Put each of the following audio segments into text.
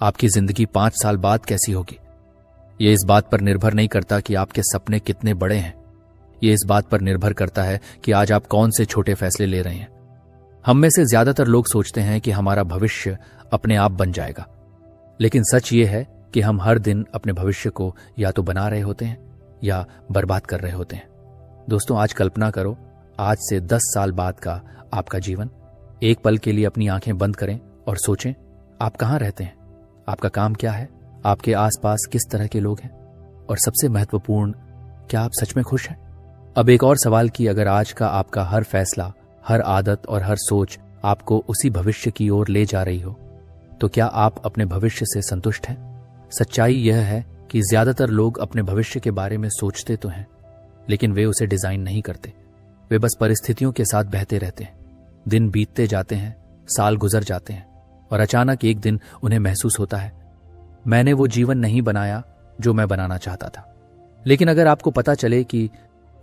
आपकी जिंदगी 5 साल बाद कैसी होगी, ये इस बात पर निर्भर नहीं करता कि आपके सपने कितने बड़े हैं। ये इस बात पर निर्भर करता है कि आज आप कौन से छोटे फैसले ले रहे हैं। हम में से ज्यादातर लोग सोचते हैं कि हमारा भविष्य अपने आप बन जाएगा, लेकिन सच ये है कि हम हर दिन अपने भविष्य को या तो बना रहे होते हैं या बर्बाद कर रहे होते हैं। दोस्तों, आज कल्पना करो, आज से 10 साल बाद का आपका जीवन। एक पल के लिए अपनी आंखें बंद करें और सोचें, आप कहां रहते हैं, आपका काम क्या है, आपके आसपास किस तरह के लोग हैं, और सबसे महत्वपूर्ण, क्या आप सच में खुश हैं? अब एक और सवाल कि अगर आज का आपका हर फैसला, हर आदत और हर सोच आपको उसी भविष्य की ओर ले जा रही हो, तो क्या आप अपने भविष्य से संतुष्ट हैं? सच्चाई यह है कि ज्यादातर लोग अपने भविष्य के बारे में सोचते तो हैं, लेकिन वे उसे डिजाइन नहीं करते। वे बस परिस्थितियों के साथ बहते रहते हैं। दिन बीतते जाते हैं, साल गुजर जाते हैं, और अचानक एक दिन उन्हें महसूस होता है, मैंने वो जीवन नहीं बनाया जो मैं बनाना चाहता था। लेकिन अगर आपको पता चले कि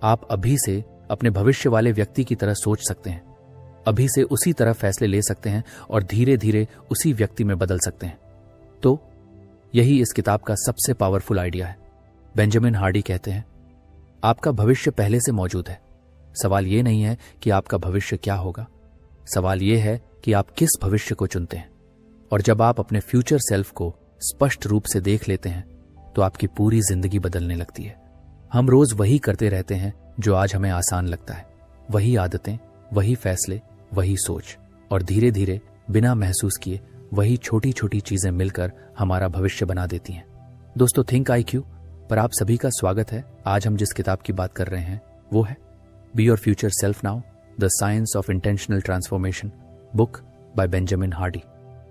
आप अभी से अपने भविष्य वाले व्यक्ति की तरह सोच सकते हैं, अभी से उसी तरह फैसले ले सकते हैं और धीरे धीरे उसी व्यक्ति में बदल सकते हैं, तो यही इस किताब का सबसे पावरफुल आइडिया है। बेंजामिन हार्डी कहते हैं, आपका भविष्य पहले से मौजूद है। सवाल यह नहीं है कि आपका भविष्य क्या होगा, सवाल यह है कि आप किस भविष्य को चुनते हैं। और जब आप अपने फ्यूचर सेल्फ को स्पष्ट रूप से देख लेते हैं, तो आपकी पूरी जिंदगी बदलने लगती है। हम रोज वही करते रहते हैं जो आज हमें आसान लगता है, वही आदतें, वही फैसले, वही सोच, और धीरे धीरे बिना महसूस किए वही छोटी छोटी चीजें मिलकर हमारा भविष्य बना देती हैं। दोस्तों, थिंक IQ पर आप सभी का स्वागत है। आज हम जिस किताब की बात कर रहे हैं वो है be your future self now, the science of intentional transformation, book by Benjamin Hardy.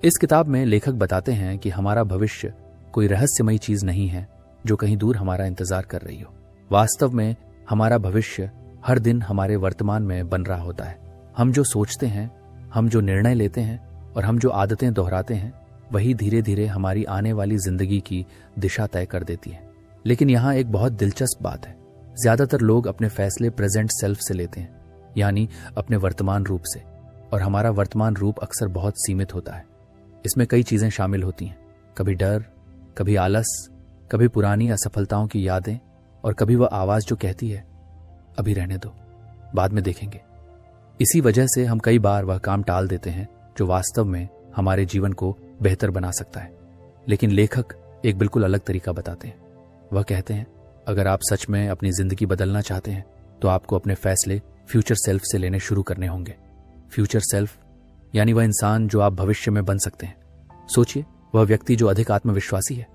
इस किताब में लेखक बताते हैं कि हमारा भविष्य कोई रहस्यमयी चीज नहीं है जो कहीं दूर हमारा इंतजार कर रही हो। वास्तव में हमारा भविष्य हर दिन हमारे वर्तमान में बन रहा होता है। हम जो सोचते हैं, हम जो निर्णय लेते हैं और हम जो आदतें दोहराते हैं, वही धीरे धीरे हमारी आने वाली जिंदगी की दिशा तय कर देती है। लेकिन यहाँ एक बहुत दिलचस्प बात है, ज्यादातर लोग अपने फैसले प्रेजेंट सेल्फ से लेते हैं, यानी अपने वर्तमान रूप से, और हमारा वर्तमान रूप अक्सर बहुत सीमित होता है। इसमें कई चीजें शामिल होती हैं, कभी डर, कभी आलस, कभी पुरानी असफलताओं की यादें, और कभी वह आवाज जो कहती है, अभी रहने दो, बाद में देखेंगे। इसी वजह से हम कई बार वह काम टाल देते हैं जो वास्तव में हमारे जीवन को बेहतर बना सकता है। लेकिन लेखक एक बिल्कुल अलग तरीका बताते हैं। वह कहते हैं, अगर आप सच में अपनी जिंदगी बदलना चाहते हैं, तो आपको अपने फैसले फ्यूचर सेल्फ से लेने शुरू करने होंगे। फ्यूचर सेल्फ यानी वह इंसान जो आप भविष्य में बन सकते हैं। सोचिए, वह व्यक्ति जो अधिक आत्मविश्वासी है,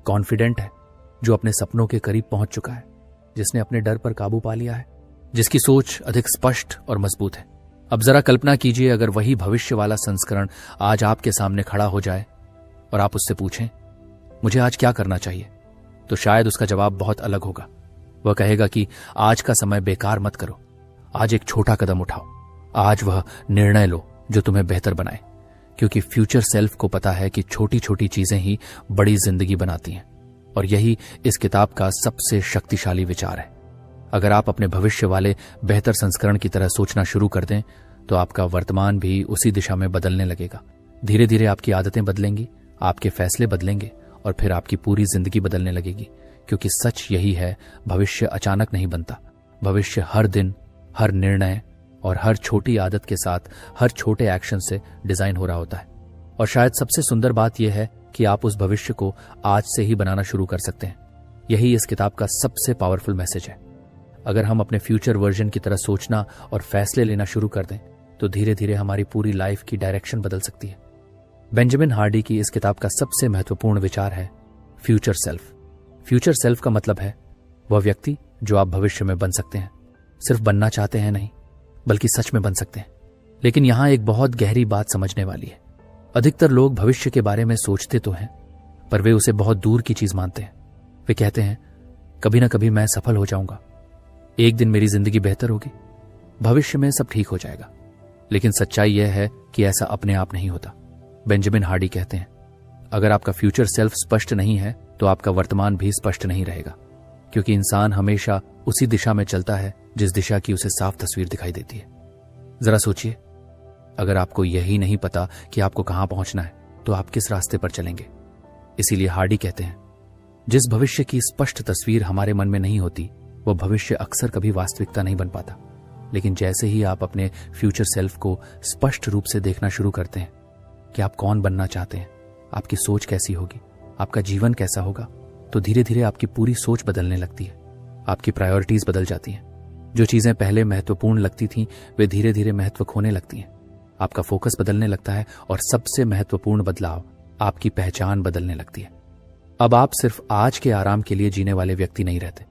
कॉन्फिडेंट है, जो अपने सपनों के करीब पहुंच चुका है, जिसने अपने डर पर काबू पा लिया है, जिसकी सोच अधिक स्पष्ट और मजबूत है। अब जरा कल्पना कीजिए, अगर वही भविष्य वाला संस्करण आज आपके सामने खड़ा हो जाए और आप उससे पूछें, मुझे आज क्या करना चाहिए, तो शायद उसका जवाब बहुत अलग होगा। वह कहेगा कि आज का समय बेकार मत करो, आज एक छोटा कदम उठाओ, आज वह निर्णय लो जो तुम्हें बेहतर बनाए, क्योंकि फ्यूचर सेल्फ को पता है कि छोटी छोटी चीजें ही बड़ी जिंदगी बनाती हैं। और यही इस किताब का सबसे शक्तिशाली विचार है। अगर आप अपने भविष्य वाले बेहतर संस्करण की तरह सोचना शुरू कर दें, तो आपका वर्तमान भी उसी दिशा में बदलने लगेगा। धीरे धीरे आपकी आदतें बदलेंगी, आपके फैसले बदलेंगे, और फिर आपकी पूरी जिंदगी बदलने लगेगी। क्योंकि सच यही है, भविष्य अचानक नहीं बनता। भविष्य हर दिन, हर निर्णय और हर छोटी आदत के साथ, हर छोटे एक्शन से डिजाइन हो रहा होता है। और शायद सबसे सुंदर बात यह है कि आप उस भविष्य को आज से ही बनाना शुरू कर सकते हैं। यही इस किताब का सबसे पावरफुल मैसेज है। अगर हम अपने फ्यूचर वर्जन की तरह सोचना और फैसले लेना शुरू कर दें, तो धीरे धीरे हमारी पूरी लाइफ की डायरेक्शन बदल सकती है। बेंजामिन हार्डी की इस किताब का सबसे महत्वपूर्ण विचार है फ्यूचर सेल्फ। फ्यूचर सेल्फ का मतलब है वह व्यक्ति जो आप भविष्य में बन सकते हैं। सिर्फ बनना चाहते हैं नहीं, बल्कि सच में बन सकते हैं। लेकिन यहां एक बहुत गहरी बात समझने वाली है। अधिकतर लोग भविष्य के बारे में सोचते तो हैं, पर वे उसे बहुत दूर की चीज मानते हैं। वे कहते हैं, कभी ना कभी मैं सफल हो जाऊंगा, एक दिन मेरी जिंदगी बेहतर होगी, भविष्य में सब ठीक हो जाएगा। लेकिन सच्चाई यह है कि ऐसा अपने आप नहीं होता। बेंजामिन हार्डी कहते हैं, अगर आपका फ्यूचर सेल्फ स्पष्ट नहीं है, तो आपका वर्तमान भी स्पष्ट नहीं रहेगा। क्योंकि इंसान हमेशा उसी दिशा में चलता है जिस दिशा की उसे साफ तस्वीर दिखाई देती है। जरा सोचिए, अगर आपको यही नहीं पता कि आपको कहां पहुंचना है, तो आप किस रास्ते पर चलेंगे? इसीलिए हार्डी कहते हैं, जिस भविष्य की स्पष्ट तस्वीर हमारे मन में नहीं होती वह भविष्य अक्सर कभी वास्तविकता नहीं बन पाता। लेकिन जैसे ही आप अपने फ्यूचर सेल्फ को स्पष्ट रूप से देखना शुरू करते हैं कि आप कौन बनना चाहते हैं, आपकी सोच कैसी होगी, आपका जीवन कैसा होगा, तो धीरे धीरे आपकी पूरी सोच बदलने लगती है। आपकी प्रायोरिटीज बदल जाती हैं। जो चीजें पहले महत्वपूर्ण लगती थीं वे धीरे धीरे महत्व खोने लगती हैं। आपका फोकस बदलने लगता है और सबसे महत्वपूर्ण बदलाव, आपकी पहचान बदलने लगती है। अब आप सिर्फ आज के आराम के लिए जीने वाले व्यक्ति नहीं रहते।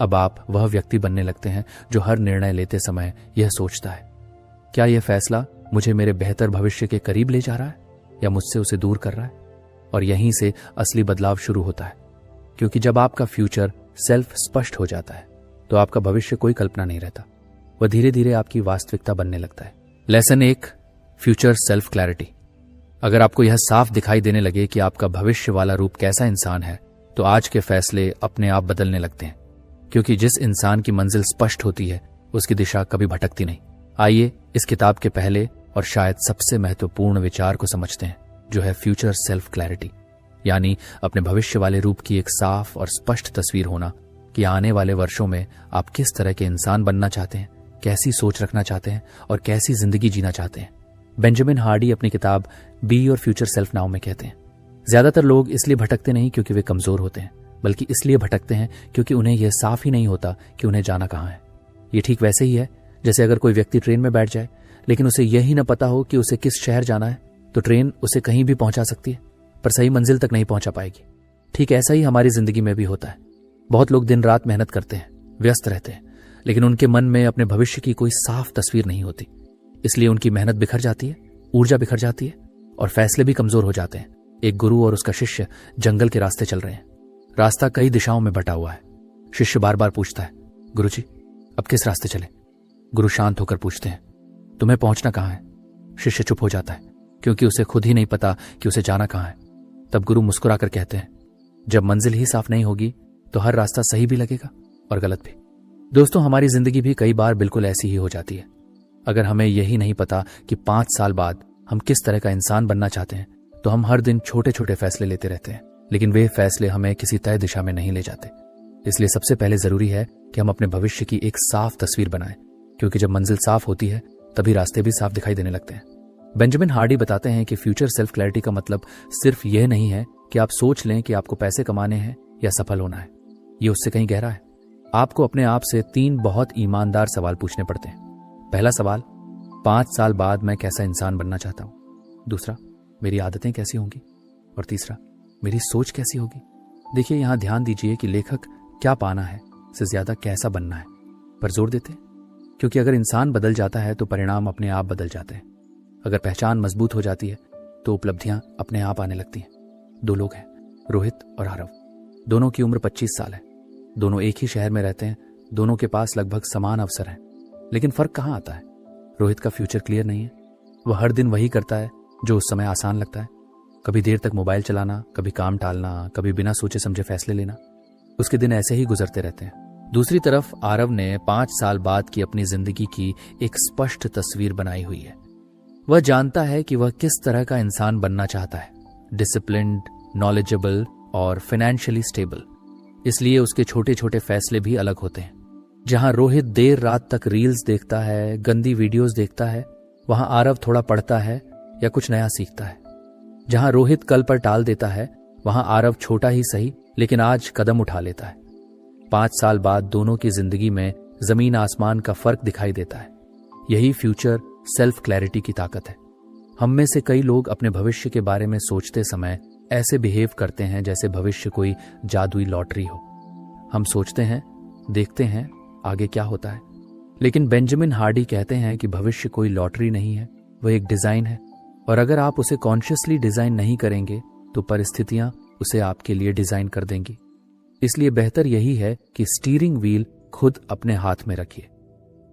अब आप वह व्यक्ति बनने लगते हैं जो हर निर्णय लेते समय यह सोचता है, क्या यह फैसला मुझे मेरे बेहतर भविष्य के करीब ले जा रहा है या मुझसे उसे दूर कर रहा है। और यहीं से असली बदलाव शुरू होता है, क्योंकि जब आपका फ्यूचर सेल्फ स्पष्ट हो जाता है तो आपका भविष्य कोई कल्पना नहीं रहता, वह धीरे धीरे आपकी वास्तविकता बनने लगता है। Lesson 1, future self clarity. अगर आपको यह साफ दिखाई देने लगे कि आपका भविष्य वाला रूप कैसा इंसान है, तो आज के फैसले अपने आप बदलने लगते हैं, क्योंकि जिस इंसान की मंजिल स्पष्ट होती है उसकी दिशा कभी भटकती नहीं। आइए इस किताब के पहले और शायद सबसे महत्वपूर्ण विचार को समझते हैं, जो है फ्यूचर सेल्फ क्लैरिटी, यानी अपने भविष्य वाले रूप की एक साफ और स्पष्ट तस्वीर होना कि आने वाले वर्षों में आप किस तरह के इंसान बनना चाहते हैं, कैसी सोच रखना चाहते हैं और कैसी जिंदगी जीना चाहते हैं। बेंजामिन हार्डी अपनी किताब be your future self now में कहते हैं, ज्यादातर लोग इसलिए भटकते नहीं क्योंकि वे कमजोर होते हैं, बल्कि इसलिए भटकते हैं क्योंकि उन्हें यह साफ ही नहीं होता कि उन्हें जाना कहाँ है। ये ठीक वैसे ही है जैसे अगर कोई व्यक्ति ट्रेन में बैठ जाए लेकिन उसे यही न पता हो कि उसे किस शहर जाना है, तो ट्रेन उसे कहीं भी पहुंचा सकती है पर सही मंजिल तक नहीं पहुंचा पाएगी। ठीक ऐसा ही हमारी जिंदगी में भी होता है। बहुत लोग दिन रात मेहनत करते हैं, व्यस्त रहते हैं, लेकिन उनके मन में अपने भविष्य की कोई साफ तस्वीर नहीं होती। इसलिए उनकी मेहनत बिखर जाती है, ऊर्जा बिखर जाती है और फैसले भी कमजोर हो जाते हैं। एक गुरु और उसका शिष्य जंगल के रास्ते चल रहे हैं। रास्ता कई दिशाओं में बटा हुआ है। शिष्य बार बार पूछता है, गुरुजी अब किस रास्ते चले। गुरु शांत होकर पूछते हैं, तुम्हें पहुंचना कहाँ है। शिष्य चुप हो जाता है क्योंकि उसे खुद ही नहीं पता कि उसे जाना कहाँ है। तब गुरु मुस्कुराकर कहते हैं, जब मंजिल ही साफ नहीं होगी तो हर रास्ता सही भी लगेगा और गलत भी। दोस्तों, हमारी जिंदगी भी कई बार बिल्कुल ऐसी ही हो जाती है। अगर हमें यही नहीं पता कि 5 साल बाद हम किस तरह का इंसान बनना चाहते हैं, तो हम हर दिन छोटे छोटे फैसले लेते रहते हैं, लेकिन वे फैसले हमें किसी तय दिशा में नहीं ले जाते। इसलिए सबसे पहले जरूरी है कि हम अपने भविष्य की एक साफ तस्वीर बनाएं, क्योंकि जब मंजिल साफ होती है तभी रास्ते भी साफ दिखाई देने लगते हैं। बेंजामिन हार्डी बताते हैं कि फ्यूचर सेल्फ क्लैरिटी का मतलब सिर्फ यह नहीं है कि आप सोच लें कि आपको पैसे कमाने हैं या सफल होना है। ये उससे कहीं गहरा है। आपको अपने आप से 3 बहुत ईमानदार सवाल पूछने पड़ते हैं। पहला सवाल, 5 साल बाद मैं कैसा इंसान बनना चाहता हूं। दूसरा, मेरी आदतें कैसी होंगी। और तीसरा, मेरी सोच कैसी होगी। देखिए, यहां ध्यान दीजिए कि लेखक क्या पाना है से ज्यादा कैसा बनना है पर जोर देते हैं, क्योंकि अगर इंसान बदल जाता है तो परिणाम अपने आप बदल जाते हैं। अगर पहचान मजबूत हो जाती है तो उपलब्धियां अपने आप आने लगती हैं। 2 लोग हैं, रोहित और आरव। दोनों की उम्र 25 साल है। दोनों एक ही शहर में रहते हैं। दोनों के पास लगभग समान अवसर हैं, लेकिन फर्क कहाँ आता है। रोहित का फ्यूचर क्लियर नहीं है। वह हर दिन वही करता है जो उस समय आसान लगता है। कभी देर तक मोबाइल चलाना, कभी काम टालना, कभी बिना सोचे समझे फैसले लेना। उसके दिन ऐसे ही गुजरते रहते हैं। दूसरी तरफ आरव ने 5 साल बाद की अपनी जिंदगी की एक स्पष्ट तस्वीर बनाई हुई है। वह जानता है कि वह किस तरह का इंसान बनना चाहता है, डिसिप्लिन्ड, नॉलेजेबल और फाइनेंशियली स्टेबल। इसलिए उसके छोटे छोटे फैसले भी अलग होते हैं। जहां रोहित देर रात तक रील्स देखता है, गंदी वीडियोस देखता है, वहां आरव थोड़ा पढ़ता है या कुछ नया सीखता है। जहां रोहित कल पर टाल देता है, वहां आरव छोटा ही सही लेकिन आज कदम उठा लेता है। 5 साल बाद दोनों की जिंदगी में जमीन आसमान का फर्क दिखाई देता है। यही फ्यूचर सेल्फ क्लैरिटी की ताकत है। हम में से कई लोग अपने भविष्य के बारे में सोचते समय ऐसे बिहेव करते हैं जैसे भविष्य कोई जादुई लॉटरी हो। हम सोचते हैं, देखते हैं आगे क्या होता है, लेकिन बेंजामिन हार्डी कहते हैं कि भविष्य कोई लॉटरी नहीं है, वह एक डिजाइन है। और अगर आप उसे कॉन्शियसली डिजाइन नहीं करेंगे तो परिस्थितियां उसे आपके लिए डिजाइन कर देंगी। इसलिए बेहतर यही है कि स्टीयरिंग व्हील खुद अपने हाथ में रखिए।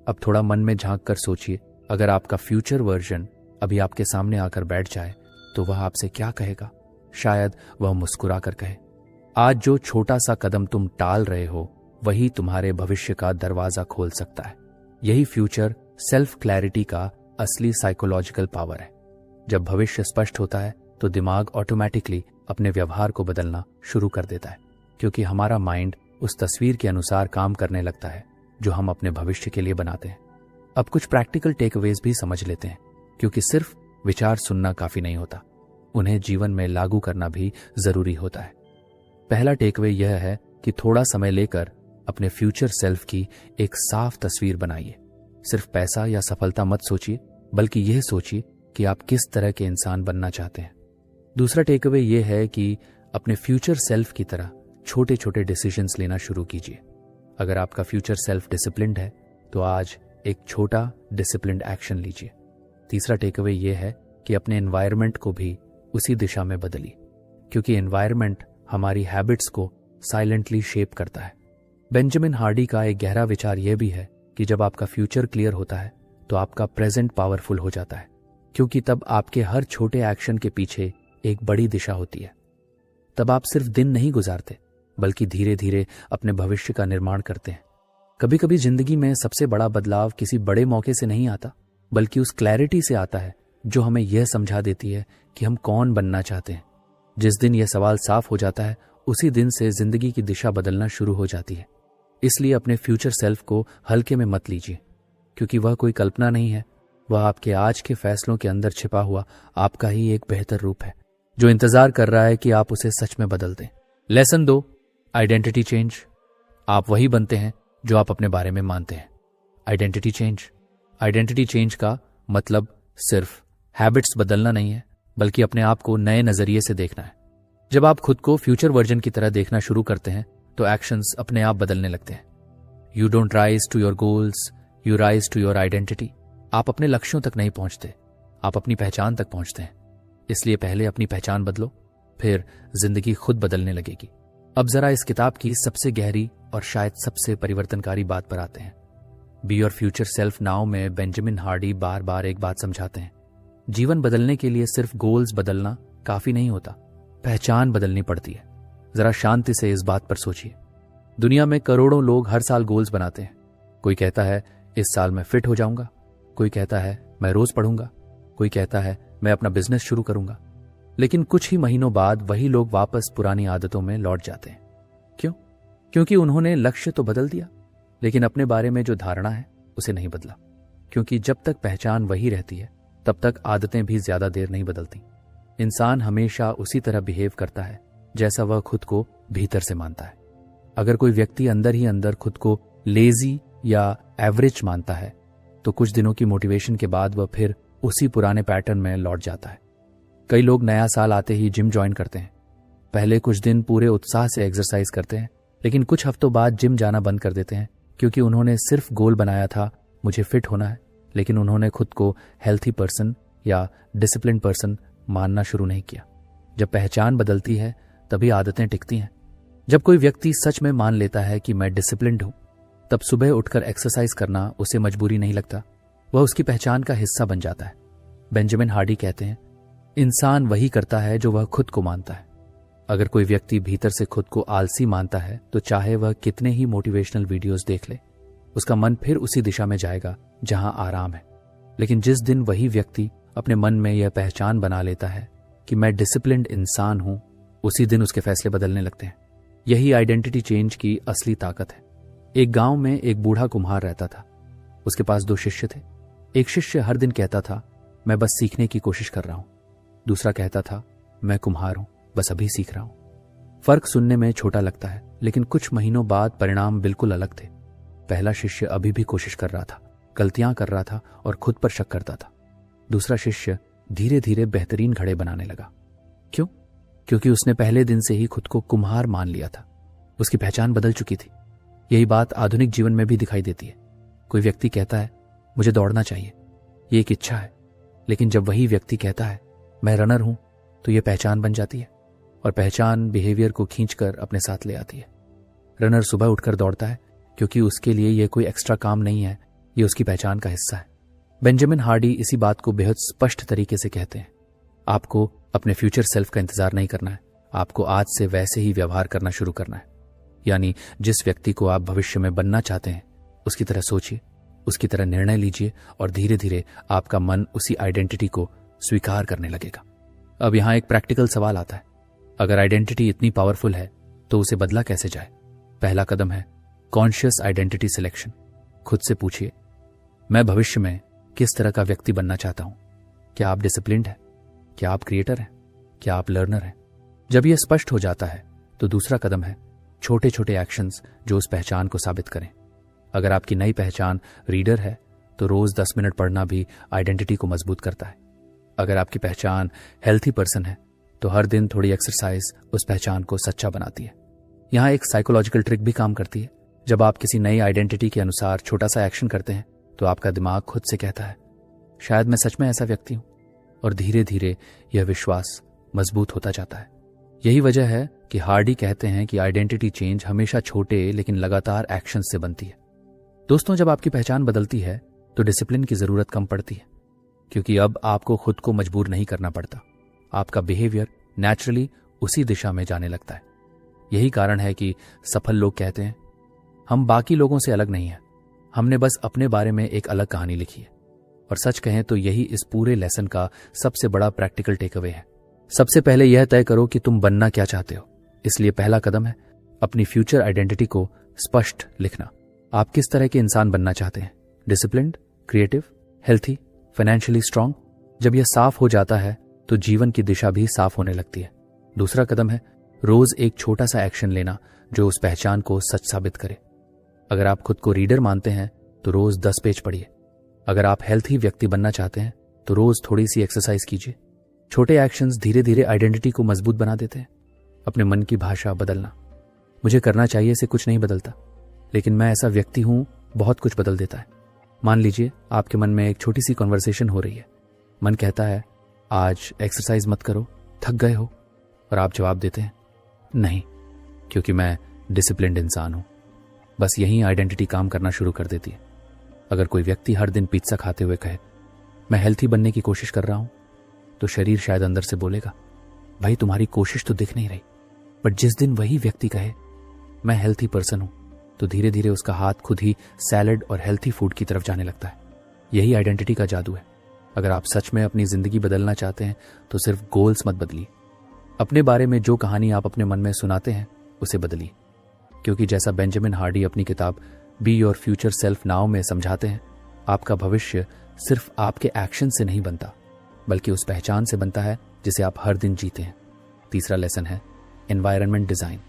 अब थोड़ा मन में झांक कर सोचिए, अगर आपका फ्यूचर वर्जन अभी आपके सामने आकर बैठ जाए तो वह आपसे क्या कहेगा। शायद वह मुस्कुरा कर कहे, आज जो छोटा सा कदम तुम टाल रहे हो वही तुम्हारे भविष्य का दरवाजा खोल सकता है। यही फ्यूचर सेल्फ क्लैरिटी का असली साइकोलॉजिकल पावर है। जब भविष्य स्पष्ट होता है तो दिमाग ऑटोमेटिकली अपने व्यवहार को बदलना शुरू कर देता है, क्योंकि हमारा माइंड उस तस्वीर के अनुसार काम करने लगता है जो हम अपने भविष्य के लिए बनाते हैं। अब कुछ प्रैक्टिकल टेकअवेज भी समझ लेते हैं, क्योंकि सिर्फ विचार सुनना काफी नहीं होता, उन्हें जीवन में लागू करना भी जरूरी होता है। पहला टेकअवे यह है कि थोड़ा समय लेकर अपने फ्यूचर सेल्फ की एक साफ तस्वीर बनाइए। सिर्फ पैसा या सफलता मत सोचिए, बल्कि यह सोचिए कि आप किस तरह के इंसान बनना चाहते हैं। दूसरा टेकअवे यह है कि अपने फ्यूचर सेल्फ की तरह छोटे छोटे डिसीजंस लेना शुरू कीजिए। अगर आपका फ्यूचर सेल्फ डिसिप्लिन्ड है तो आज एक छोटा डिसिप्लिन्ड एक्शन लीजिए। तीसरा टेकअवे यह है कि अपने एनवायरनमेंट को भी उसी दिशा में बदलिए, क्योंकि एनवायरनमेंट हमारी हैबिट्स को साइलेंटली शेप करता है। बेंजामिन हार्डी का एक गहरा विचार यह भी है कि जब आपका फ्यूचर क्लियर होता है तो आपका प्रेजेंट पावरफुल हो जाता है, क्योंकि तब आपके हर छोटे एक्शन के पीछे एक बड़ी दिशा होती है। तब आप सिर्फ दिन नहीं गुजारते, बल्कि धीरे धीरे अपने भविष्य का निर्माण करते हैं। कभी कभी जिंदगी में सबसे बड़ा बदलाव किसी बड़े मौके से नहीं आता, बल्कि उस क्लैरिटी से आता है जो हमें यह समझा देती है कि हम कौन बनना चाहते हैं। जिस दिन यह सवाल साफ हो जाता है, उसी दिन से जिंदगी की दिशा बदलना शुरू हो जाती है। इसलिए अपने फ्यूचर सेल्फ को हल्के में मत लीजिए, क्योंकि वह कोई कल्पना नहीं है, वह आपके आज के फैसलों के अंदर छिपा हुआ आपका ही एक बेहतर रूप है, जो इंतजार कर रहा है कि आप उसे सच में बदल दें। Lesson 2, identity change. आप वही बनते हैं जो आप अपने बारे में मानते हैं। आइडेंटिटी चेंज का मतलब सिर्फ हैबिट्स बदलना नहीं है, बल्कि अपने आप को नए नजरिए से देखना है। जब आप खुद को फ्यूचर वर्जन की तरह देखना शुरू करते हैं तो एक्शंस अपने आप बदलने लगते हैं। You don't rise to your goals, you rise to your identity. आप अपने लक्ष्यों तक नहीं पहुंचते, आप अपनी पहचान तक पहुंचते हैं। इसलिए पहले अपनी पहचान बदलो, फिर जिंदगी खुद बदलने लगेगी। अब जरा इस किताब की सबसे गहरी और शायद सबसे परिवर्तनकारी बात पर आते हैं। Be your future self now में बेंजामिन हार्डी बार बार एक बात समझाते हैं। जीवन बदलने के लिए सिर्फ गोल्स बदलना काफी नहीं होता, पहचान बदलनी पड़ती है। जरा शांति से इस बात पर सोचिए। दुनिया में करोड़ों लोग हर साल गोल्स बनाते हैं। कोई कहता है इस साल मैं फिट हो जाऊंगा, कोई कहता है मैं रोज पढ़ूंगा, कोई कहता है मैं अपना बिजनेस शुरू करूंगा। लेकिन कुछ ही महीनों बाद वही लोग वापस पुरानी आदतों में लौट जाते हैं। क्यों? क्योंकि उन्होंने लक्ष्य तो बदल दिया, लेकिन अपने बारे में जो धारणा है उसे नहीं बदला। क्योंकि जब तक पहचान वही रहती है, तब तक आदतें भी ज्यादा देर नहीं बदलती। इंसान हमेशा उसी तरह बिहेव करता है जैसा वह खुद को भीतर से मानता है। अगर कोई व्यक्ति अंदर ही अंदर खुद को लेजी या एवरेज मानता है, तो कुछ दिनों की मोटिवेशन के बाद वह फिर उसी पुराने पैटर्न में लौट जाता है। कई लोग नया साल आते ही जिम ज्वाइन करते हैं। पहले कुछ दिन पूरे उत्साह से एक्सरसाइज करते हैं, लेकिन कुछ हफ्तों बाद जिम जाना बंद कर देते हैं, क्योंकि उन्होंने सिर्फ गोल बनाया था मुझे फिट होना है, लेकिन उन्होंने खुद को हेल्थी पर्सन या डिसिप्लिन पर्सन मानना शुरू नहीं किया। जब पहचान बदलती है तभी आदतें टिकती हैं। जब कोई व्यक्ति सच में मान लेता है कि मैं डिसिप्लिन्ड हूं, तब सुबह उठकर एक्सरसाइज करना उसे मजबूरी नहीं लगता, वह उसकी पहचान का हिस्सा बन जाता है। बेंजामिन हार्डी कहते हैं, इंसान वही करता है जो वह खुद को मानता है। अगर कोई व्यक्ति भीतर से खुद को आलसी मानता है, तो चाहे वह कितने ही मोटिवेशनल वीडियोस देख ले, उसका मन फिर उसी दिशा में जाएगा जहां आराम है। लेकिन जिस दिन वही व्यक्ति अपने मन में यह पहचान बना लेता है कि मैं डिसिप्लिन्ड इंसान हूं, उसी दिन उसके फैसले बदलने लगते हैं। यही आइडेंटिटी चेंज की असली ताकत है। एक गांव में एक बूढ़ा कुम्हार रहता था। उसके पास 2 शिष्य थे। एक शिष्य हर दिन कहता था, मैं बस सीखने की कोशिश कर रहा हूं। दूसरा कहता था, मैं कुम्हार हूं, बस अभी सीख रहा हूं। फर्क सुनने में छोटा लगता है, लेकिन कुछ महीनों बाद परिणाम बिल्कुल अलग थे। पहला शिष्य अभी भी कोशिश कर रहा था, गलतियां कर रहा था और खुद पर शक करता था। दूसरा शिष्य धीरे धीरे बेहतरीन घड़े बनाने लगा। क्यों? क्योंकि उसने पहले दिन से ही खुद को कुम्हार मान लिया था। उसकी पहचान बदल चुकी थी। यही बात आधुनिक जीवन में भी दिखाई देती है। कोई व्यक्ति कहता है, मुझे दौड़ना चाहिए, ये एक इच्छा है। लेकिन जब वही व्यक्ति कहता है, मैं रनर हूं, तो यह पहचान बन जाती है, और पहचान बिहेवियर को खींचकर अपने साथ ले आती है। रनर सुबह उठकर दौड़ता है क्योंकि उसके लिए यह कोई एक्स्ट्रा काम नहीं है, यह उसकी पहचान का हिस्सा है। बेंजामिन हार्डी इसी बात को बेहद स्पष्ट तरीके से कहते हैं, आपको अपने फ्यूचर सेल्फ का इंतजार नहीं करना है, आपको आज से वैसे ही व्यवहार करना शुरू करना है। यानी जिस व्यक्ति को आप भविष्य में बनना चाहते हैं, उसकी तरह सोचिए, उसकी तरह निर्णय लीजिए, और धीरे धीरे आपका मन उसी आइडेंटिटी को स्वीकार करने लगेगा। अब यहां एक प्रैक्टिकल सवाल आता है, अगर आइडेंटिटी इतनी पावरफुल है तो उसे बदला कैसे जाए? पहला कदम है कॉन्शियस आइडेंटिटी सिलेक्शन। खुद से पूछिए, मैं भविष्य में किस तरह का व्यक्ति बनना चाहता हूं? क्या आप डिसिप्लिन्ड हैं? क्या आप क्रिएटर हैं? क्या आप लर्नर हैं? जब यह स्पष्ट हो जाता है तो दूसरा कदम है छोटे छोटे एक्शंस जो उस पहचान को साबित करें। अगर आपकी नई पहचान रीडर है तो रोज 10 मिनट पढ़ना भी आइडेंटिटी को मजबूत करता है। अगर आपकी पहचान हेल्थी पर्सन है तो हर दिन थोड़ी एक्सरसाइज उस पहचान को सच्चा बनाती है। यहां एक साइकोलॉजिकल ट्रिक भी काम करती है। जब आप किसी नई आइडेंटिटी के अनुसार छोटा सा एक्शन करते हैं तो आपका दिमाग खुद से कहता है, शायद मैं सच में ऐसा व्यक्ति हूं, और धीरे धीरे यह विश्वास मजबूत होता जाता है। यही वजह है कि हार्डी कहते हैं कि आइडेंटिटी चेंज हमेशा छोटे लेकिन लगातार एक्शन से बनती है। दोस्तों, जब आपकी पहचान बदलती है तो डिसिप्लिन की जरूरत कम पड़ती है, क्योंकि अब आपको खुद को मजबूर नहीं करना पड़ता। आपका बिहेवियर नेचुरली उसी दिशा में जाने लगता है। यही कारण है कि सफल लोग कहते हैं, हम बाकी लोगों से अलग नहीं हैं, हमने बस अपने बारे में एक अलग कहानी लिखी है। और सच कहें तो यही इस पूरे लेसन का सबसे बड़ा प्रैक्टिकल टेक अवे है। सबसे पहले यह तय करो कि तुम बनना क्या चाहते हो। इसलिए पहला कदम है अपनी फ्यूचर आइडेंटिटी को स्पष्ट लिखना। आप किस तरह के इंसान बनना चाहते हैं? Disciplined, creative, healthy, financially strong? जब यह साफ हो जाता है तो जीवन की दिशा भी साफ होने लगती है। दूसरा कदम है रोज एक छोटा सा एक्शन लेना जो उस पहचान को सच साबित करे। अगर आप खुद को रीडर मानते हैं तो रोज 10 पेज पढ़िए। अगर आप हेल्थी व्यक्ति बनना चाहते हैं तो रोज थोड़ी सी एक्सरसाइज कीजिए। छोटे एक्शंस धीरे धीरे आइडेंटिटी को मजबूत बना देते हैं। अपने मन की भाषा बदलना, मुझे करना चाहिए से कुछ नहीं बदलता, लेकिन मैं ऐसा व्यक्ति हूं बहुत कुछ बदल देता है। मान लीजिए आपके मन में एक छोटी सी कन्वर्सेशन हो रही है। मन कहता है, आज एक्सरसाइज मत करो, थक गए हो, और आप जवाब देते हैं, नहीं, क्योंकि मैं डिसिप्लिन्ड इंसान हूं। बस यही आइडेंटिटी काम करना शुरू कर देती है। अगर कोई व्यक्ति हर दिन पिज्जा खाते हुए कहे, मैं हेल्थी बनने की कोशिश कर रहा हूं, तो शरीर शायद अंदर से बोलेगा, भाई तुम्हारी कोशिश तो दिख नहीं रही। बट जिस दिन वही व्यक्ति कहे, मैं हेल्थी पर्सन हूं, तो धीरे धीरे उसका हाथ खुद ही सैलड और हेल्थी फूड की तरफ जाने लगता है। यही आइडेंटिटी का जादू है। अगर आप सच में अपनी जिंदगी बदलना चाहते हैं तो सिर्फ गोल्स मत बदलिए, अपने बारे में जो कहानी आप अपने मन में सुनाते हैं उसे बदलिए। क्योंकि जैसा बेंजामिन हार्डी अपनी किताब be your future self now में समझाते हैं, आपका भविष्य सिर्फ आपके एक्शन से नहीं बनता, बल्कि उस पहचान से बनता है जिसे आप हर दिन जीते हैं। तीसरा लेसन है एनवायरनमेंट डिजाइन,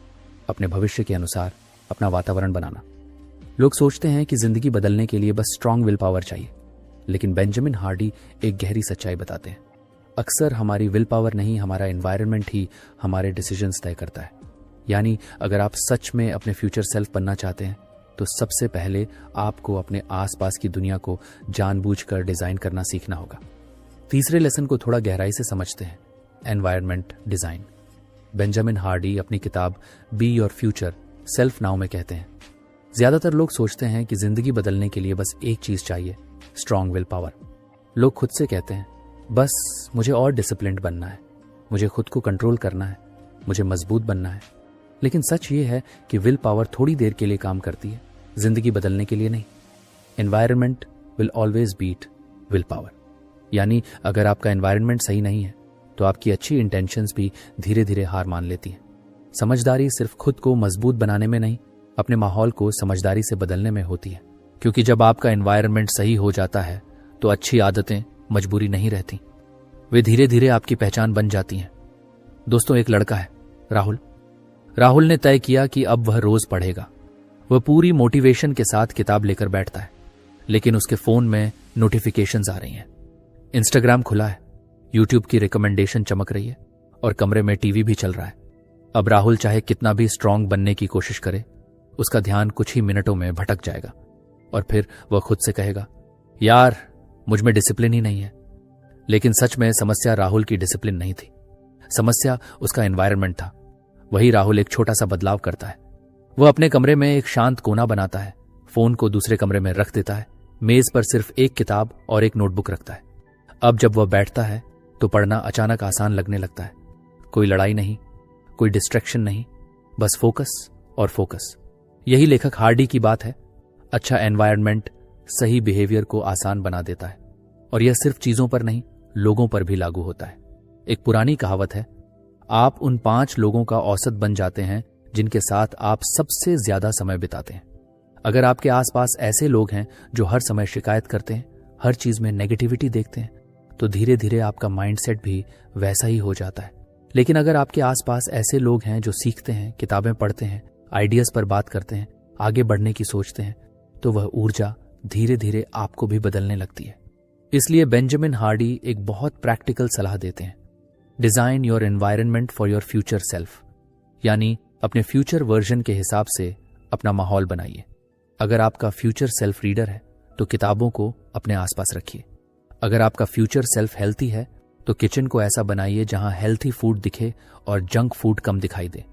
अपने भविष्य के अनुसार अपना वातावरण बनाना। लोग सोचते हैं कि जिंदगी बदलने के लिए बस स्ट्रांग विल पावर चाहिए, लेकिन बेंजामिन हार्डी एक गहरी सच्चाई बताते हैं। अक्सर हमारी विल पावर नहीं, हमारा एनवायरनमेंट ही हमारे डिसीजंस तय करता है। यानी अगर आप सच में अपने फ्यूचर सेल्फ बनना चाहते हैं तो सबसे पहले आपको अपने आसपास की दुनिया को जानबूझकर डिजाइन करना सीखना होगा। तीसरे लेसन को थोड़ा गहराई से समझते हैं, एनवायरनमेंट डिजाइन। बेंजामिन हार्डी अपनी किताब be your future self now में कहते हैं, ज्यादातर लोग सोचते हैं कि जिंदगी बदलने के लिए बस एक चीज चाहिए, स्ट्रांग विल पावर। लोग खुद से कहते हैं, बस मुझे और डिसिप्लिन्ड बनना है, मुझे खुद को कंट्रोल करना है, मुझे मजबूत बनना है। लेकिन सच ये है कि विल पावर थोड़ी देर के लिए काम करती है, जिंदगी बदलने के लिए नहीं। Environment will always beat willpower. यानी अगर आपका एनवायरनमेंट सही नहीं है तो आपकी अच्छी इंटेंशंस भी धीरे धीरे हार मान लेती हैं। समझदारी सिर्फ खुद को मजबूत बनाने में नहीं, अपने माहौल को समझदारी से बदलने में होती है। क्योंकि जब आपका एनवायरनमेंट सही हो जाता है तो अच्छी आदतें मजबूरी नहीं रहती, वे धीरे धीरे आपकी पहचान बन जाती हैं। दोस्तों, एक लड़का है राहुल ने तय किया कि अब वह रोज पढ़ेगा। वह पूरी मोटिवेशन के साथ किताब लेकर बैठता है, लेकिन उसके फोन में नोटिफिकेशंस आ रही हैं। इंस्टाग्राम खुला है, यूट्यूब की रिकमेंडेशन चमक रही है और कमरे में टीवी भी चल रहा है। अब राहुल चाहे कितना भी स्ट्रांग बनने की कोशिश करे, उसका ध्यान कुछ ही मिनटों में भटक जाएगा और फिर वह खुद से कहेगा, यार मुझ में डिसिप्लिन ही नहीं है। लेकिन सच में समस्या राहुल की डिसिप्लिन नहीं थी, समस्या उसका एनवायरनमेंट था। वही राहुल एक छोटा सा बदलाव करता है। वह अपने कमरे में एक शांत कोना बनाता है, फोन को दूसरे कमरे में रख देता है, मेज पर सिर्फ एक किताब और एक नोटबुक रखता है। अब जब वह बैठता है तो पढ़ना अचानक आसान लगने लगता है। कोई लड़ाई नहीं, कोई डिस्ट्रैक्शन नहीं, बस फोकस और फोकस। यही लेखक हार्डी की बात है। अच्छा एनवायरनमेंट सही बिहेवियर को आसान बना देता है, और यह सिर्फ चीजों पर नहीं, लोगों पर भी लागू होता है। एक पुरानी कहावत है, आप उन 5 लोगों का औसत बन जाते हैं जिनके साथ आप सबसे ज्यादा समय बिताते हैं। अगर आपके आसपास ऐसे लोग हैं जो हर समय शिकायत करते हैं, हर चीज में नेगेटिविटी देखते हैं, तो धीरे धीरे आपका माइंडसेट भी वैसा ही हो जाता है। लेकिन अगर आपके आसपास ऐसे लोग हैं जो सीखते हैं, किताबें पढ़ते हैं, आइडियाज पर बात करते हैं, आगे बढ़ने की सोचते हैं, तो वह ऊर्जा धीरे धीरे आपको भी बदलने लगती है। इसलिए बेंजामिन हार्डी एक बहुत प्रैक्टिकल सलाह देते हैं, design your environment for your future self, यानी अपने फ्यूचर वर्जन के हिसाब से अपना माहौल बनाइए। अगर आपका फ्यूचर सेल्फ रीडर है तो किताबों को अपने आसपास रखिए। अगर आपका फ्यूचर सेल्फ हेल्थी है तो किचन को ऐसा बनाइए जहां हेल्थी फूड दिखे और जंक फूड कम दिखाई दे।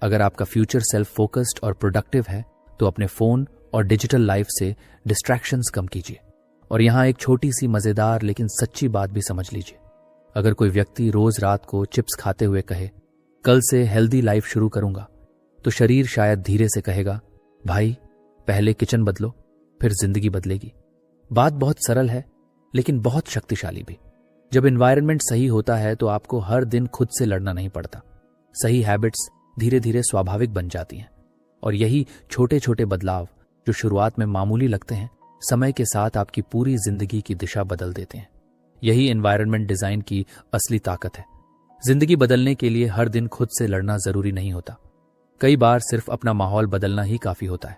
अगर आपका फ्यूचर सेल्फ फोकस्ड और प्रोडक्टिव है तो अपने फोन और डिजिटल लाइफ से डिस्ट्रैक्शंस कम कीजिए। और यहां एक छोटी सी मजेदार लेकिन सच्ची बात भी समझ लीजिए। अगर कोई व्यक्ति रोज रात को चिप्स खाते हुए कहे, कल से हेल्दी लाइफ शुरू करूंगा, तो शरीर शायद धीरे से कहेगा, भाई पहले किचन बदलो, फिर जिंदगी बदलेगी। बात बहुत सरल है लेकिन बहुत शक्तिशाली भी। जब एनवायरनमेंट सही होता है तो आपको हर दिन खुद से लड़ना नहीं पड़ता। सही हैबिट्स धीरे धीरे स्वाभाविक बन जाती हैं। और यही छोटे छोटे बदलाव जो शुरुआत में मामूली लगते हैं, समय के साथ आपकी पूरी जिंदगी की दिशा बदल देते हैं। यही एनवायरनमेंट डिजाइन की असली ताकत है। जिंदगी बदलने के लिए हर दिन खुद से लड़ना जरूरी नहीं होता। कई बार सिर्फ अपना माहौल बदलना ही काफी होता है,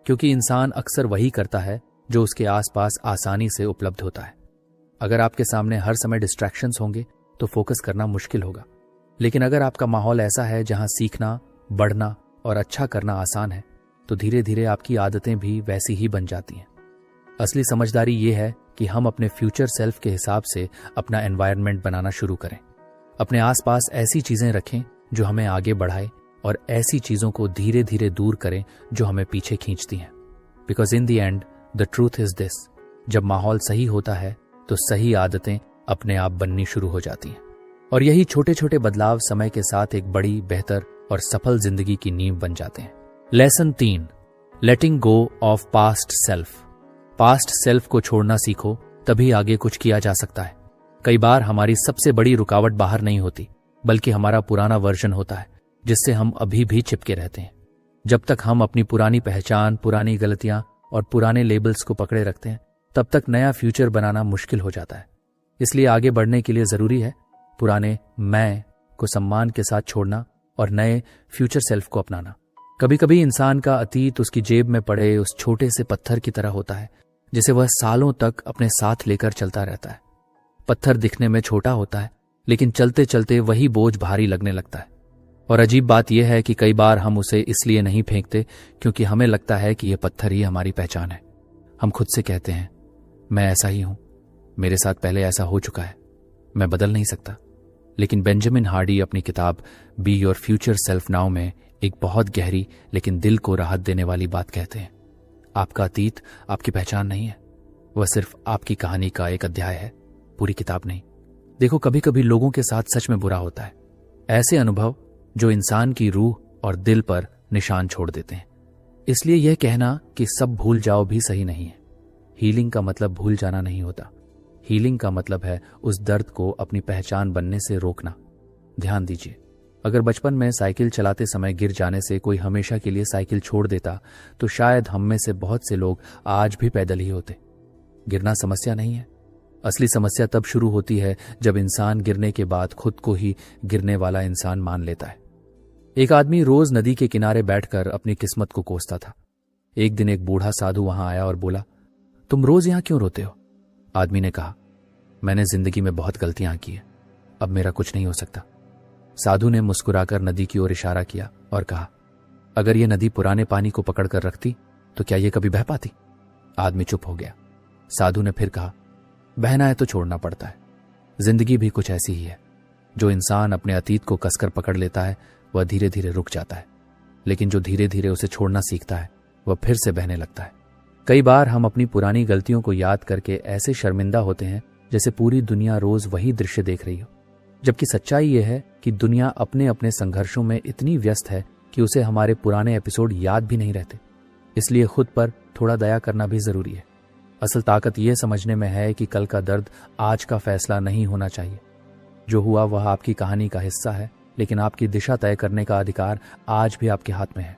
क्योंकि इंसान अक्सर वही करता है जो उसके आसपास आसानी से उपलब्ध होता है। अगर आपके सामने हर समय डिस्ट्रैक्शंस होंगे तो फोकस करना मुश्किल होगा। लेकिन अगर आपका माहौल ऐसा है जहां सीखना, बढ़ना और अच्छा करना आसान है, तो धीरे धीरे आपकी आदतें भी वैसी ही बन जाती हैं। असली समझदारी ये है कि हम अपने फ्यूचर सेल्फ के हिसाब से अपना एनवायरनमेंट बनाना शुरू करें। अपने आसपास ऐसी चीजें रखें जो हमें आगे बढ़ाए और ऐसी चीजों को धीरे धीरे दूर करें जो हमें पीछे खींचती हैं। Because in the end the truth is this, जब माहौल सही होता है तो सही आदतें अपने आप बननी शुरू हो जाती हैं। और यही छोटे छोटे बदलाव समय के साथ एक बड़ी, बेहतर और सफल जिंदगी की नींव बन जाते हैं। Lesson 3, letting go of past self. Past self को छोड़ना सीखो, तभी आगे कुछ किया जा सकता है। कई बार हमारी सबसे बड़ी रुकावट बाहर नहीं होती, बल्कि हमारा पुराना वर्जन होता है जिससे हम अभी भी चिपके रहते हैं। जब तक हम अपनी पुरानी पहचान, पुरानी गलतियां और पुराने लेबल्स को पकड़े रखते हैं, तब तक नया फ्यूचर बनाना मुश्किल हो जाता है। इसलिए आगे बढ़ने के लिए जरूरी है पुराने मैं को सम्मान के साथ छोड़ना और नए फ्यूचर सेल्फ को अपनाना। कभी कभी इंसान का अतीत उसकी जेब में पड़े उस छोटे से पत्थर की तरह होता है जिसे वह सालों तक अपने साथ लेकर चलता रहता है। पत्थर दिखने में छोटा होता है, लेकिन चलते चलते वही बोझ भारी लगने लगता है। और अजीब बात यह है कि कई बार हम उसे इसलिए नहीं फेंकते क्योंकि हमें लगता है कि यह पत्थर ही हमारी पहचान है। हम खुद से कहते हैं, मैं ऐसा ही हूं, मेरे साथ पहले ऐसा हो चुका है, मैं बदल नहीं सकता। लेकिन बेंजामिन हार्डी अपनी किताब be your future self now में एक बहुत गहरी लेकिन दिल को राहत देने वाली बात कहते हैं। आपका अतीत आपकी पहचान नहीं है, वह सिर्फ आपकी कहानी का एक अध्याय है, पूरी किताब नहीं। देखो, कभी कभी लोगों के साथ सच में बुरा होता है, ऐसे अनुभव जो इंसान की रूह और दिल पर निशान छोड़ देते हैं। इसलिए यह कहना कि सब भूल जाओ भी सही नहीं है। हीलिंग का मतलब भूल जाना नहीं होता। हीलिंग का मतलब है उस दर्द को अपनी पहचान बनने से रोकना। ध्यान दीजिए, अगर बचपन में साइकिल चलाते समय गिर जाने से कोई हमेशा के लिए साइकिल छोड़ देता तो शायद हम में से बहुत से लोग आज भी पैदल ही होते। गिरना समस्या नहीं है। असली समस्या तब शुरू होती है जब इंसान गिरने के बाद खुद को ही गिरने वाला इंसान मान लेता है। एक आदमी रोज नदी के किनारे बैठकर अपनी किस्मत को कोसता था। एक दिन एक बूढ़ा साधु वहां आया और बोला, तुम रोज यहां क्यों रोते हो? आदमी ने कहा, मैंने जिंदगी में बहुत गलतियां की है, अब मेरा कुछ नहीं हो सकता। साधु ने मुस्कुराकर नदी की ओर इशारा किया और कहा, अगर यह नदी पुराने पानी को पकड़कर रखती तो क्या यह कभी बह पाती? आदमी चुप हो गया। साधु ने फिर कहा, बहना है तो छोड़ना पड़ता है। जिंदगी भी कुछ ऐसी ही है। जो इंसान अपने अतीत को कसकर पकड़ लेता है वह धीरे धीरे रुक जाता है, लेकिन जो धीरे धीरे उसे छोड़ना सीखता है वह फिर से बहने लगता है। कई बार हम अपनी पुरानी गलतियों को याद करके ऐसे शर्मिंदा होते हैं जैसे पूरी दुनिया रोज वही दृश्य देख रही हो, जबकि सच्चाई यह है कि दुनिया अपने अपने संघर्षों में इतनी व्यस्त है कि उसे हमारे पुराने एपिसोड याद भी नहीं रहते। इसलिए खुद पर थोड़ा दया करना भी जरूरी है। असल ताकत यह समझने में है कि कल का दर्द आज का फैसला नहीं होना चाहिए। जो हुआ वह आपकी कहानी का हिस्सा है, लेकिन आपकी दिशा तय करने का अधिकार आज भी आपके हाथ में है।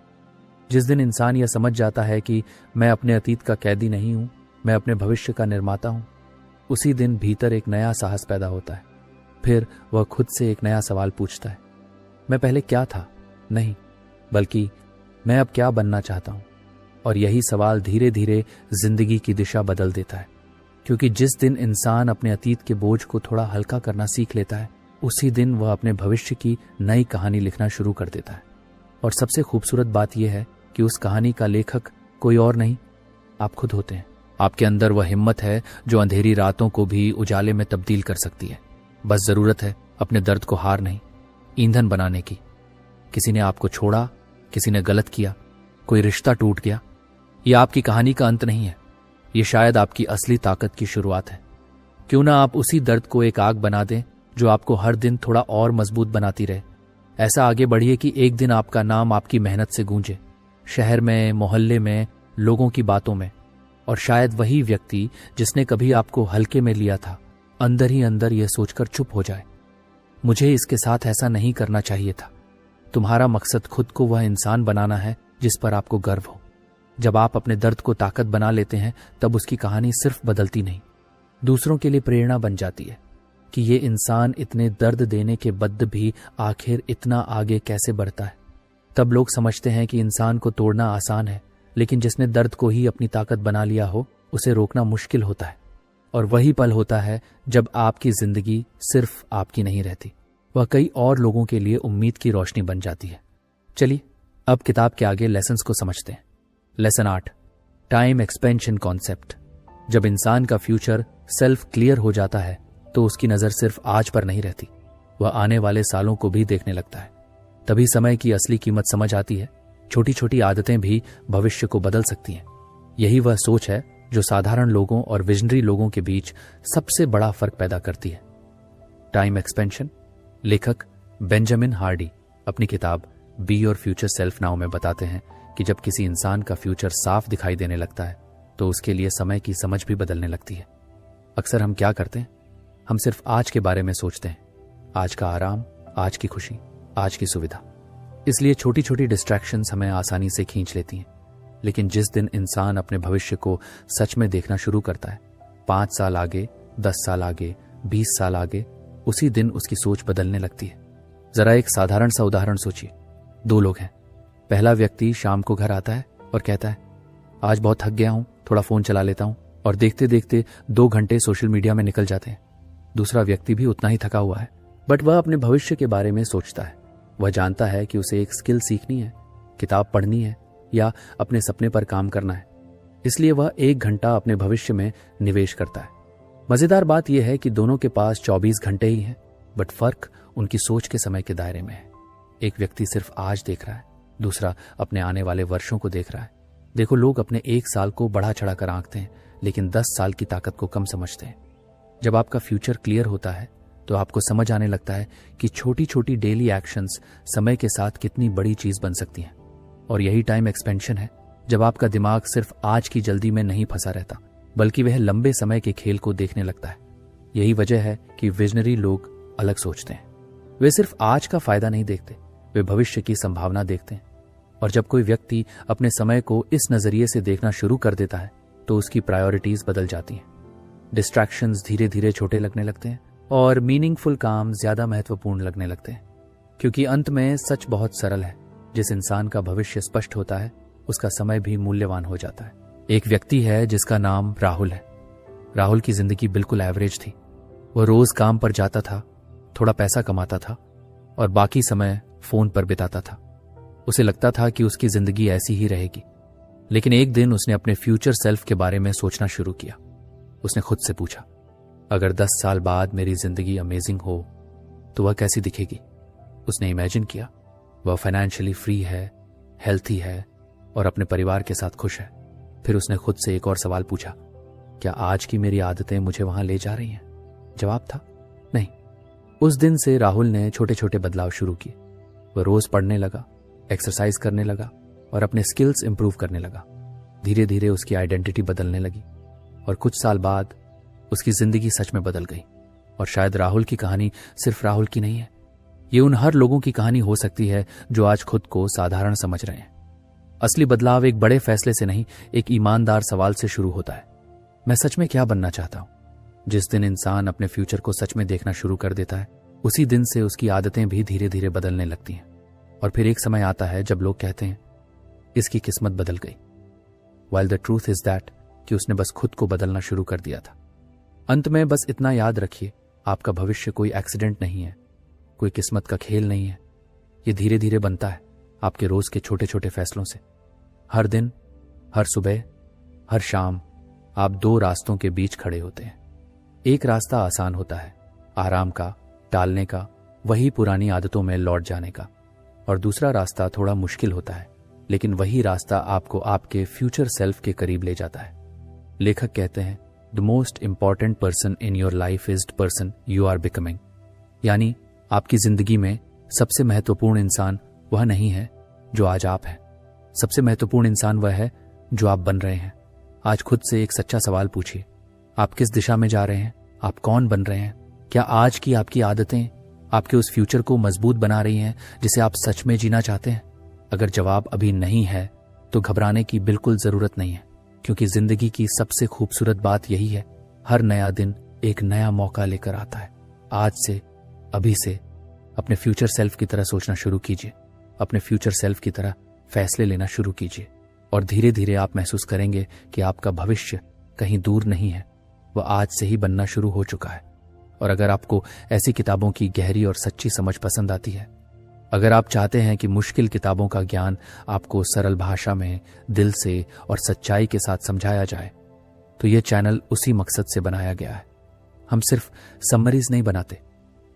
जिस दिन इंसान यह समझ जाता है कि मैं अपने अतीत का कैदी नहीं हूं, मैं अपने भविष्य का निर्माता हूं, उसी दिन भीतर एक नया साहस पैदा होता है। फिर वह खुद से एक नया सवाल पूछता है, मैं पहले क्या था? नहीं, बल्कि मैं अब क्या बनना चाहता हूं। और यही सवाल धीरे धीरे जिंदगी की दिशा बदल देता है, क्योंकि जिस दिन इंसान अपने अतीत के बोझ को थोड़ा हल्का करना सीख लेता है, उसी दिन वह अपने भविष्य की नई कहानी लिखना शुरू कर देता है। और सबसे खूबसूरत बात यह है कि उस कहानी का लेखक कोई और नहीं, आप खुद होते हैं। आपके अंदर वह हिम्मत है जो अंधेरी रातों को भी उजाले में तब्दील कर सकती है। बस जरूरत है अपने दर्द को हार नहीं, ईंधन बनाने की। किसी ने आपको छोड़ा, किसी ने गलत किया, कोई रिश्ता टूट गया। यह आपकी कहानी का अंत नहीं है, ये शायद आपकी असली ताकत की शुरुआत है। क्यों ना आप उसी दर्द को एक आग बना दें जो आपको हर दिन थोड़ा और मजबूत बनाती रहे। ऐसा आगे बढ़िए कि एक दिन आपका नाम आपकी मेहनत से गूंजे, शहर में, मोहल्ले में, लोगों की बातों में। और शायद वही व्यक्ति जिसने कभी आपको हल्के में लिया था, अंदर ही अंदर यह सोचकर चुप हो जाए, मुझे इसके साथ ऐसा नहीं करना चाहिए था। तुम्हारा मकसद खुद को वह इंसान बनाना है जिस पर आपको गर्व हो। जब आप अपने दर्द को ताकत बना लेते हैं, तब उसकी कहानी सिर्फ बदलती नहीं, दूसरों के लिए प्रेरणा बन जाती है कि ये इंसान इतने दर्द देने के बाद भी आखिर इतना आगे कैसे बढ़ता है। तब लोग समझते हैं कि इंसान को तोड़ना आसान है, लेकिन जिसने दर्द को ही अपनी ताकत बना लिया हो, उसे रोकना मुश्किल होता है। और वही पल होता है जब आपकी जिंदगी सिर्फ आपकी नहीं रहती, वह कई और लोगों के लिए उम्मीद की रोशनी बन जाती है। चलिए अब किताब के आगे लेसन्स को समझते हैं। Lesson 8, time expansion concept. जब इंसान का फ्यूचर सेल्फ क्लियर हो जाता है तो उसकी नजर सिर्फ आज पर नहीं रहती, वह आने वाले सालों को भी देखने लगता है। तभी समय की असली कीमत समझ आती है। छोटी छोटी आदतें भी भविष्य को बदल सकती हैं। यही वह सोच है जो साधारण लोगों और विजनरी लोगों के बीच सबसे बड़ा फर्क पैदा करती है। Time expansion. लेखक बेंजामिन हार्डी अपनी किताब be your future self now में बताते हैं कि जब किसी इंसान का फ्यूचर साफ दिखाई देने लगता है तो उसके लिए समय की समझ भी बदलने लगती है। अक्सर हम क्या करते हैं, हम सिर्फ आज के बारे में सोचते हैं, आज का आराम, आज की खुशी, आज की सुविधा। इसलिए छोटी छोटी डिस्ट्रैक्शंस हमें आसानी से खींच लेती हैं। लेकिन जिस दिन इंसान अपने भविष्य को सच में देखना शुरू करता है, 5 साल आगे, 10 साल आगे, 20 साल आगे, उसी दिन उसकी सोच बदलने लगती है। जरा एक साधारण सा उदाहरण सोचिए। 2 लोग हैं। पहला व्यक्ति शाम को घर आता है और कहता है, आज बहुत थक गया हूं, थोड़ा फोन चला लेता हूं, और देखते देखते 2 घंटे सोशल मीडिया में निकल जाते हैं। दूसरा व्यक्ति भी उतना ही थका हुआ है, बट वह अपने भविष्य के बारे में सोचता है। वह जानता है कि उसे एक स्किल सीखनी है, किताब पढ़नी है या अपने सपने पर काम करना है। इसलिए वह 1 घंटा अपने भविष्य में निवेश करता है। मजेदार बात यह है कि दोनों के पास 24 घंटे ही हैं, बट फर्क उनकी सोच के समय के दायरे में है। एक व्यक्ति सिर्फ आज देख रहा है, दूसरा अपने आने वाले वर्षों को देख रहा है। देखो, लोग अपने 1 साल को बढ़ा चढ़ा कर आंकते हैं, लेकिन 10 साल की ताकत को कम समझते हैं। जब आपका फ्यूचर क्लियर होता है तो आपको समझ आने लगता है कि छोटी छोटी डेली एक्शंस समय के साथ कितनी बड़ी चीज बन सकती हैं। और यही टाइम एक्सपेंशन है, जब आपका दिमाग सिर्फ आज की जल्दी में नहीं फंसा रहता, बल्कि वह लंबे समय के खेल को देखने लगता है। यही वजह है कि विजनरी लोग अलग सोचते हैं। वे सिर्फ आज का फायदा नहीं देखते, वे भविष्य की संभावना देखते हैं। और जब कोई व्यक्ति अपने समय को इस नजरिए से देखना शुरू कर देता है तो उसकी प्रायोरिटीज बदल जाती हैं। डिस्ट्रैक्शंस धीरे धीरे छोटे लगने लगते हैं और मीनिंगफुल काम ज्यादा महत्वपूर्ण लगने लगते हैं। क्योंकि अंत में सच बहुत सरल है, जिस इंसान का भविष्य स्पष्ट होता है उसका समय भी मूल्यवान हो जाता है। एक व्यक्ति है जिसका नाम राहुल है। राहुल की जिंदगी बिल्कुल एवरेज थी। वह रोज काम पर जाता था, थोड़ा पैसा कमाता था और बाकी समय फोन पर बिताता था। उसे लगता था कि उसकी जिंदगी ऐसी ही रहेगी। लेकिन एक दिन उसने अपने फ्यूचर सेल्फ के बारे में सोचना शुरू किया। उसने खुद से पूछा, अगर 10 साल बाद मेरी जिंदगी अमेजिंग हो तो वह कैसी दिखेगी। उसने इमेजिन किया वह फाइनेंशियली फ्री है, हेल्थी है और अपने परिवार के साथ खुश है। फिर उसने खुद से एक और सवाल पूछा, क्या आज की मेरी आदतें मुझे वहां ले जा रही हैं? जवाब था नहीं। उस दिन से राहुल ने छोटे छोटे बदलाव शुरू किए। वह रोज पढ़ने लगा, एक्सरसाइज करने लगा और अपने स्किल्स इंप्रूव करने लगा। धीरे धीरे उसकी आइडेंटिटी बदलने लगी और कुछ साल बाद उसकी जिंदगी सच में बदल गई। और शायद राहुल की कहानी सिर्फ राहुल की नहीं है, ये उन हर लोगों की कहानी हो सकती है जो आज खुद को साधारण समझ रहे हैं। असली बदलाव एक बड़े फैसले से नहीं, एक ईमानदार सवाल से शुरू होता है। मैं सच में क्या बनना चाहता हूं? जिस दिन इंसान अपने फ्यूचर को सच में देखना शुरू कर देता है, उसी दिन से उसकी आदतें भी धीरे धीरे बदलने लगती हैं। और फिर एक समय आता है जब लोग कहते हैं इसकी किस्मत बदल गई, while the truth is that कि उसने बस खुद को बदलना शुरू कर दिया था। अंत में बस इतना याद रखिए, आपका भविष्य कोई एक्सीडेंट नहीं है, कोई किस्मत का खेल नहीं है। ये धीरे धीरे बनता है आपके रोज के छोटे छोटे फैसलों से। हर दिन, हर सुबह, हर शाम आप दो रास्तों के बीच खड़े होते हैं। एक रास्ता आसान होता है, आराम का, टालने का, वही पुरानी आदतों में लौट जाने का। और दूसरा रास्ता थोड़ा मुश्किल होता है, लेकिन वही रास्ता आपको आपके फ्यूचर सेल्फ के करीब ले जाता है। लेखक कहते हैं the most important person in your life is the person you are becoming. यानी आपकी जिंदगी में सबसे महत्वपूर्ण इंसान वह नहीं है जो आज आप हैं, सबसे महत्वपूर्ण इंसान वह है जो आप बन रहे हैं। आज खुद से एक सच्चा सवाल पूछिए, आप किस दिशा में जा रहे हैं? आप कौन बन रहे हैं? क्या आज की आपकी आदतें आपके उस फ्यूचर को मजबूत बना रही हैं जिसे आप सच में जीना चाहते हैं? अगर जवाब अभी नहीं है तो घबराने की बिल्कुल जरूरत नहीं है, क्योंकि जिंदगी की सबसे खूबसूरत बात यही है, हर नया दिन एक नया मौका लेकर आता है। आज से, अभी से अपने फ्यूचर सेल्फ की तरह सोचना शुरू कीजिए, अपने फ्यूचर सेल्फ की तरह फैसले लेना शुरू कीजिए, और धीरे धीरे आप महसूस करेंगे कि आपका भविष्य कहीं दूर नहीं है, वह आज से ही बनना शुरू हो चुका है। और अगर आपको ऐसी किताबों की गहरी और सच्ची समझ पसंद आती है, अगर आप चाहते हैं कि मुश्किल किताबों का ज्ञान आपको सरल भाषा में, दिल से और सच्चाई के साथ समझाया जाए, तो यह चैनल उसी मकसद से बनाया गया है। हम सिर्फ समरीज नहीं बनाते,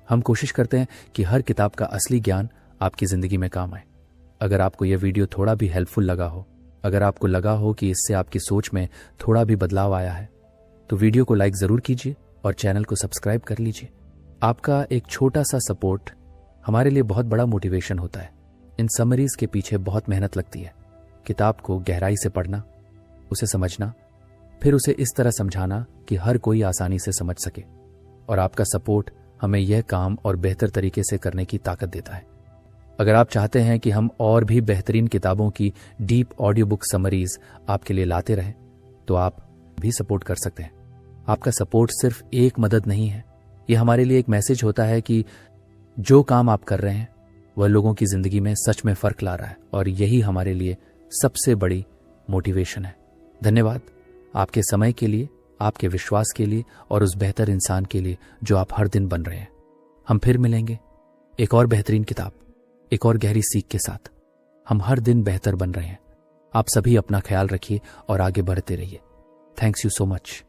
हम कोशिश करते हैं कि हर किताब का असली ज्ञान आपकी जिंदगी में काम आए। अगर आपको यह वीडियो थोड़ा भी हेल्पफुल लगा हो, अगर आपको लगा हो कि इससे आपकी सोच में थोड़ा भी बदलाव आया है, तो वीडियो को लाइक जरूर कीजिए और चैनल को सब्सक्राइब कर लीजिए। आपका एक छोटा सा सपोर्ट हमारे लिए बहुत बड़ा मोटिवेशन होता है। इन समरीज के पीछे बहुत मेहनत लगती है। किताब को गहराई से पढ़ना, उसे समझना, फिर उसे इस तरह समझाना कि हर कोई आसानी से समझ सके। और आपका सपोर्ट हमें यह काम और बेहतर तरीके से करने की ताकत देता है। अगर आप चाहते हैं कि हम और भी बेहतरीन किताबों की डीप ऑडियो बुक समरीज आपके लिए लाते रहें, तो आप भी सपोर्ट कर सकते हैं। आपका सपोर्ट सिर्फ एक मदद नहीं है, यह हमारे लिए एक मैसेज होता है कि जो काम आप कर रहे हैं वह लोगों की जिंदगी में सच में फर्क ला रहा है, और यही हमारे लिए सबसे बड़ी मोटिवेशन है। धन्यवाद आपके समय के लिए, आपके विश्वास के लिए और उस बेहतर इंसान के लिए जो आप हर दिन बन रहे हैं। हम फिर मिलेंगे एक और बेहतरीन किताब, एक और गहरी सीख के साथ। हम हर दिन बेहतर बन रहे हैं। आप सभी अपना ख्याल रखिए और आगे बढ़ते रहिए। Thanks you so much.